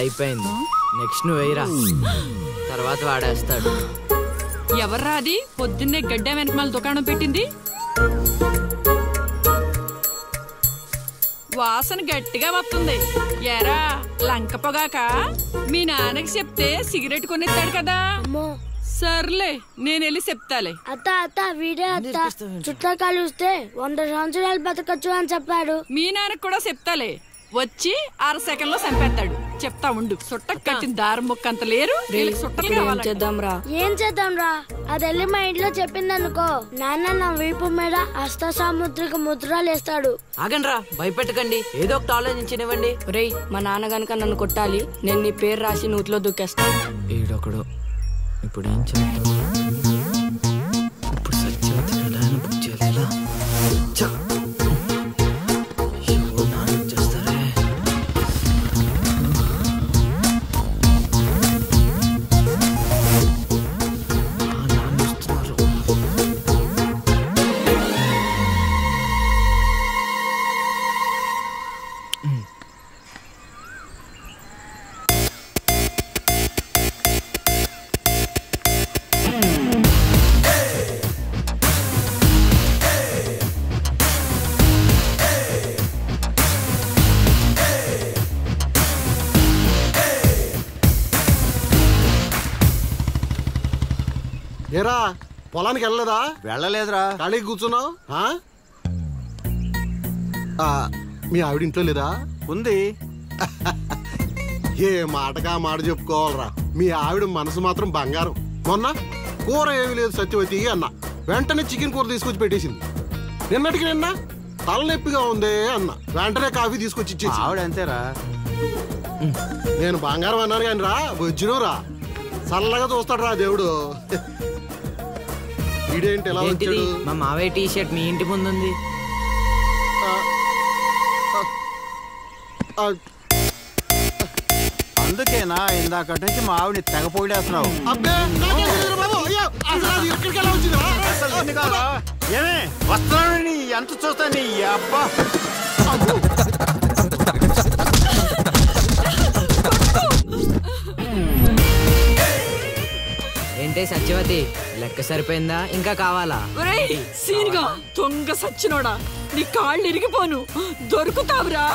అయిపోయింది. నెక్స్ట్ నువ్వు వేయరా, తర్వాత వాడేస్తాడు. ఎవర్రా అది పొద్దున్నే గడ్డ వెనకమాల దుకాణం పెట్టింది? వాసన గట్టిగా వస్తుంది. ఎరా లంక పొగాక? మీ నాన్నకి చెప్తే సిగరెట్ కొనిస్తాడు కదా. సర్లే నేను వెళ్ళి చెప్తాలే. అత్త అత్త వీడే అత్త, చుట్టూ కలిస్తే 100 సంవత్సరాలు బతకచ్చు అని చెప్పాడు. మీ నాన్నకు కూడా చెప్తాలే, వచ్చి 6 సెకండ్లో చంపేస్తాడు. చెప్తా ఉండు. సుట్ట కట్టిన దారం ముక్క అంత లేరు. ఏం చేద్దాంరా? అది వెళ్ళి మా ఇంట్లో చెప్పింది అనుకో, నాన్న నా వీపు మీద హస్త సాముద్రిక ముద్రలు వేస్తాడు. ఆగండ్రా, భయపెట్టకండి, ఏదో ఒకటి ఆలోచించనివ్వండి. రేయ్, మా నాన్నగనక నన్ను కొట్టాలి, నేను నీ పేరు రాసి నూతిలో దూకేస్తాను. ఈడొకడు. ఇప్పుడు ఏం చేద్దాం? ఇప్పుడు సత్యవతి ఎలా బుక్ చేయాలి? ఏరా పొలానికి వెళ్ళలేదా? వెళ్ళలేదురా. ఖాళీకి కూర్చున్నావు? మీ ఆవిడ ఇంట్లో లేదా? ఉంది. ఏ మాటగా మాట చెప్పుకోవాలరా, మీ ఆవిడ మనసు మాత్రం బంగారం. మొన్న కూర ఏమి లేదు సత్యవతి అన్న, వెంటనే చికెన్ కూర తీసుకొచ్చి పెట్టేసింది. నిన్నటికి నిన్న తలనొప్పిగా ఉంది అన్న, వెంటనే కాఫీ తీసుకొచ్చి ఇచ్చేసి. ఆవిడ అంతేరా. నేను బంగారం అన్నాను కానీ రా వచ్చినరా, చల్లగా చూస్తాడు రా దేవుడు. ఇదేంటి ఎలా వచ్చాడు? మా మావయ్య టీ షర్ట్ మీ ఇంటి ముందుంది. అందుకేనా ఇందాకటి నుంచి మా ఆవిడని తెగ పోయిడేస్తున్నావు? ఏమే వస్తున్నాను, ఎంత చూస్తాను అబ్బా. ఏంటే సత్యవతి, లెక్క సరిపోయిందా? ఇంకా కావాలా? సీన్గా దొంగ సచ్చినోడా, నీ కాళ్ళు ఇరిగిపోను, దొరుకుతావురా.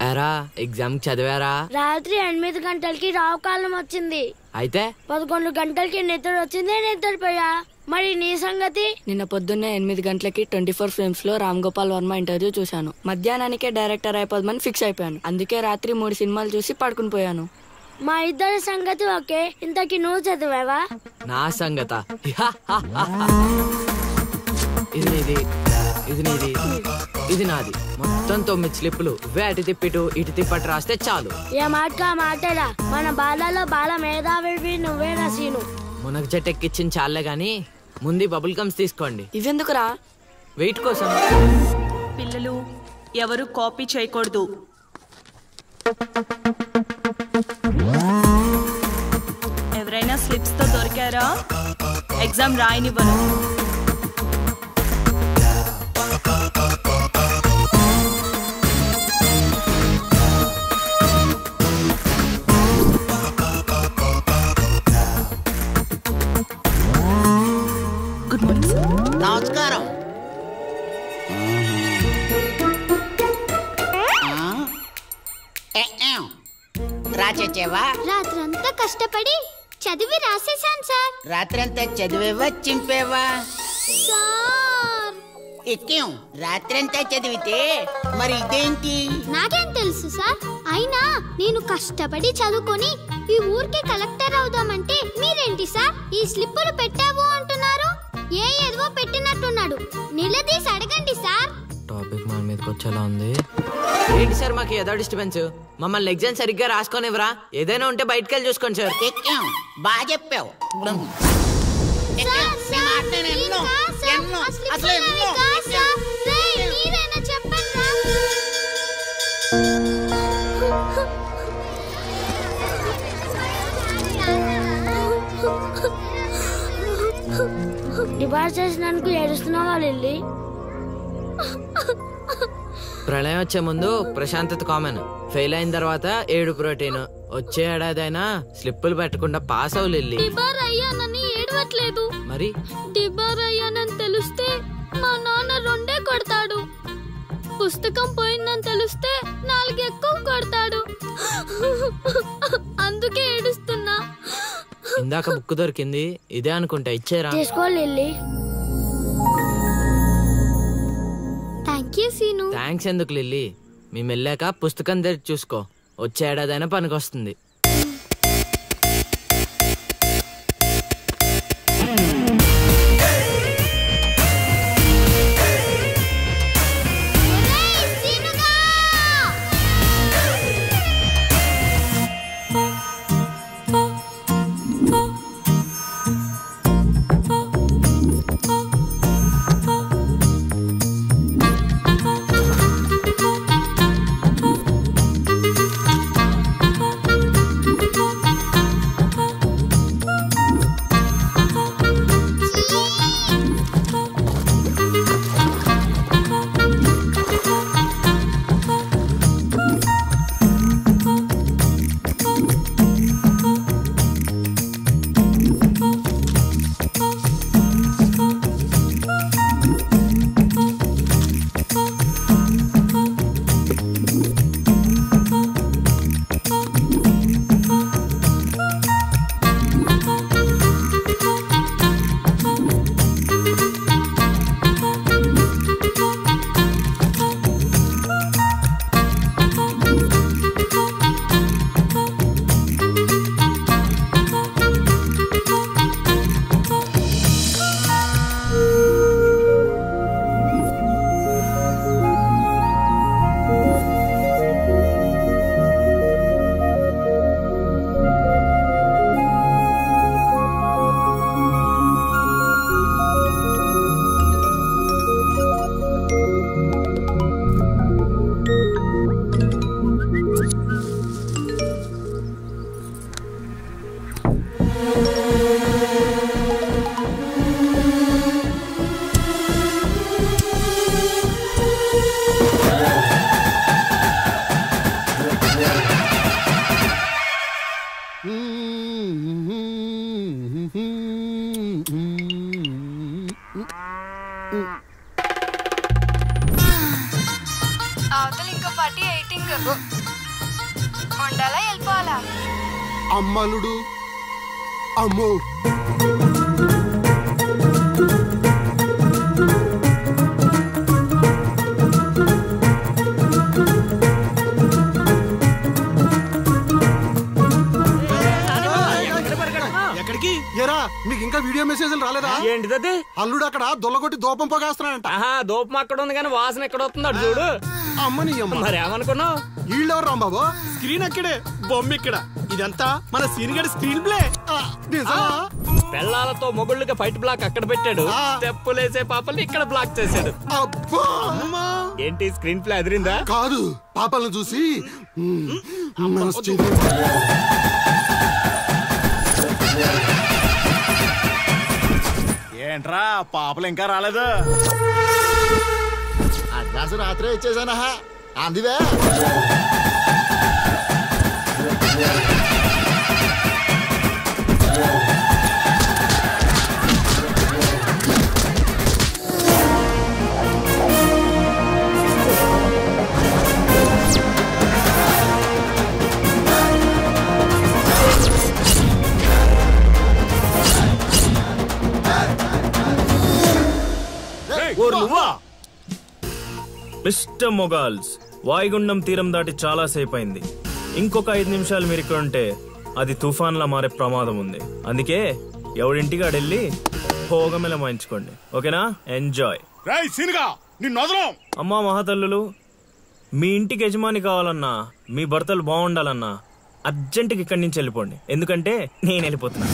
ఎరా ఎగ్జామ్ చదివారా? రాత్రి 8 గంటలకి రావు కాలం వచ్చింది. అయితే 11 గంటలకి నిద్ర వచ్చింది, నిద్రపోయా. మరి నీ సంగతి? నిన్న పొద్దున్నే 8 గంటలకి 24 ఫిల్మ్స్ లో రామ్ గోపాల్ వర్మ ఇంటర్వ్యూ చూశాను. మధ్యాహ్నానికే డైరెక్టర్ అయిపోదామని ఫిక్స్ అయిపోయాను. అందుకే రాత్రి 3 సినిమాలు చూసి పడుకుని పోయాను. మా ఇద్దరి సంగతి ఓకే. ఇంతకీ నువ్వు చదివావా? నా సంగత ఇది నీది, ఇది నీది, ఇది నాది. మొత్తం 9 స్లిప్పులు. అటు తిప్పిటు ఇటు తిప్పటి రాస్తే చాలు. ఏ మాట మాటలా, మన బాలలో బాల మేధావి నువ్వే రసీను. మునగ చెట్టు ఎక్కిచ్చిన చాలే గాని ముందు బబుల్ గమ్స్ తీసుకోండి. ఇవెందుకురా? వెయిట్ కోసం. పిల్లలు ఎవరు కాపీ చేయకూడదు. ఎవరైనా స్లిప్స్ తో దొరికారా? ఎగ్జామ్ రాయనివ్వను. Good morning sir. నమస్కారం. రాచేవా? రాత్రంతా కష్టపడి చదివి రాసేసాను సార్. రాత్రంతా చదివేవా చింపేవా? సార్ ఎక్కేం రాత్రంతా చదివితే మరి ఇదేంటి? నాకేం తెలుసు సార్. అయినా నేను కష్టపడి చదువుకొని ఈ ఊరికి కలెక్టర్ అవుదామంటే మీరేంటి సార్ ఈ స్లిప్పులు పెట్టావు అంటున్నారు? ఏ ఏదో పెట్టినట్టున్నాడు. నిలదీసి అడగండి సార్. టాపిక్ మన మీదకి వచ్చేలా ఉంది. ఏంటి సార్ మాకు ఏదో డిస్టర్బెన్స్? మమ్మల్ని ఎగ్జామ్ సరిగ్గా రాసుకొనివ్వరా? ఏదైనా ఉంటే బయటకు వెళ్ళి చూసుకోండి సార్. ఎక్కేం బాగా చెప్పావు. డిపార్ట్ చేసినందుకు ఏడుస్తున్నావా లిల్లీ? ప్రళయం వచ్చే ముందు ప్రశాంతత కామన్. ఫెయిల్ అయిన తర్వాత 7 ప్రోటీన్. వచ్చే ఏడాదైనా స్లిప్పులు పెట్టకుండా పాస్ అవ్వు లిల్లీ. డిబార్ అయ్యానని ఏడవట్లేదు. మరి డిబార్ అయ్యానని తెలిస్తే మా నాన్న 2 కొడతాడు. పుస్తకం పోయిందని తెలిస్తే 4 ఎక్కువ కొడతాడు. అందుకే ఏడుస్తున్నా. ఇందాక బుక్ దొరికింది, ఇదే అనుకుంటా. ఇచ్చేరా. థ్యాంక్స్ ఎందుకు లిల్లీ? మేము వెళ్ళాక పుస్తకం తెరిచి చూసుకో. వచ్చే ఏడాదైనా పనికొస్తుంది. అవతల ఇంకో పార్టీ 8 ఉండాలా వెళ్ళిపోవాలా? అమ్మలుడు అమ్మో ఏరా నీకు ఇంకా వీడియో మెసేజ్లు రాలేదా? ఏంటిది? అల్లుడు అక్కడ దొల్లగొట్టి దూపం పొగేస్తున్నాడంట. దూపం అక్కడ ఉంది కానీ వాసన ఎక్కడ వస్తున్నాడు చూడు. అమ్మని అమ్మ మరి ఏమనుకున్నావు? వీళ్ళెవరు రాంబాబు? స్క్రీన్ అక్కడే, బొమ్మ ఇక్కడ. ఇదంతా మన సీనియర్ స్క్రీన్ ప్లే. పెళ్ళాలతో మొగుళ్ళుగా ఫైట్ బ్లాక్ అక్కడ పెట్టాడు, తెప్పులేసే పాపల్ని ఇక్కడ బ్లాక్ చేశాడు. ఏంటి స్క్రీన్ ప్లే అదిరిందా? కాదు, పాపలను చూసి ఏంట్రా పాపలు ఇంకా రాలేదు? అడ్వాన్స్ రాత్రే ఇచ్చేసానా అందివే. మిస్టర్ మొగాల్స్, వాయుగుండం తీరం దాటి చాలా సేపు అయింది. ఇంకొక 5 నిమిషాలు మీరు ఇక్కడ ఉంటే అది తుఫాన్లా మారే ప్రమాదం ఉంది. అందుకే ఎవడింటికి ఆడెళ్ళి భోగమెల మాయించుకోండి. ఓకేనా? ఎంజాయ్. అమ్మా మహాతల్లులు, మీ ఇంటికి యజమాని కావాలన్నా, మీ భర్తలు బాగుండాలన్నా అర్జెంటుకి ఇక్కడి నుంచి వెళ్ళిపోండి. ఎందుకంటే నేను వెళ్ళిపోతున్నా.